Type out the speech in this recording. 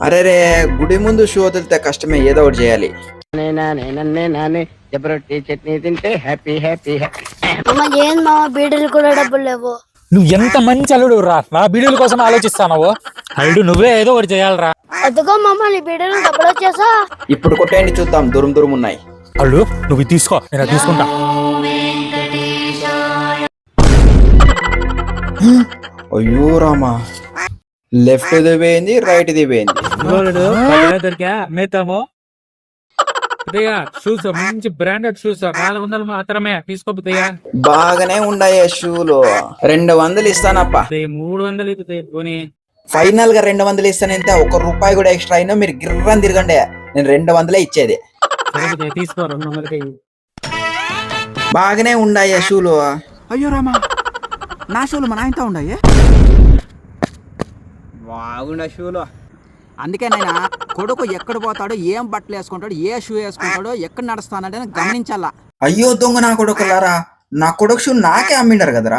అరే రే గుడి ముందు షూ వదిలితే కష్టమే, ఏదో ఒకటి చేయాలి. జబరొట్టి చట్నీ తింటే హ్యాపీ హ్యాపీ హ్యాపీ. అమ్మ ఏం మామ బీడీలు కూడా డబ్బులు లేవు. నువ్వు ఎంత మంచి అల్లుడు రా, నా బీడీల కోసం ఆలోచిస్తావు. అల్లుడు నువ్వే ఏదో ఒకటి చేయాలరా. అదిగో మామ నీ బీడీలు డబ్బులు వచ్చేసా. ఇప్పుడు కొట్టేయండి చూద్దాం, దూరం దూరం ఉన్నాయి. అల్లుడు నువ్వు ఇది తీసుకో, నేను అది తీసుకుంటా. అయ్యో రామా, లెఫ్ట్ ది పోయింది, రైట్ ది పోయింది. దొరికా మేతాము షూస్ మంచి బ్రాండెడ్ షూస్ 400 మాత్రమే తీసుకోపోతాయా. బాగానే ఉన్నాయా షూలు. 200 ఇస్తానప్ప. 300 కొని ఫైనల్ గా 200 ఇస్తానంటే ₹1 కూడా ఎక్స్ట్రా అయినా మీరు గిర్రని తిరగండి, నేను 200 ఇచ్చేది. తీసుకో 200. బాగానే ఉన్నాయా షూలు. అయ్యో రామా, నా షూలు మా నాయనతో ఉన్నాయి. బాగున్నా షూలు. అందుకే నాయన కొడుకు ఎక్కడ పోతాడో, ఏం బట్టలు వేసుకుంటాడో, ఏ షూ వేసుకుంటాడో, ఎక్కడ నడుస్తానంటే గమనించాలా. అయ్యో దొంగ నా కొడుకులారా, నా కొడుకు షూ నాకే అమ్మిండారు కదరా.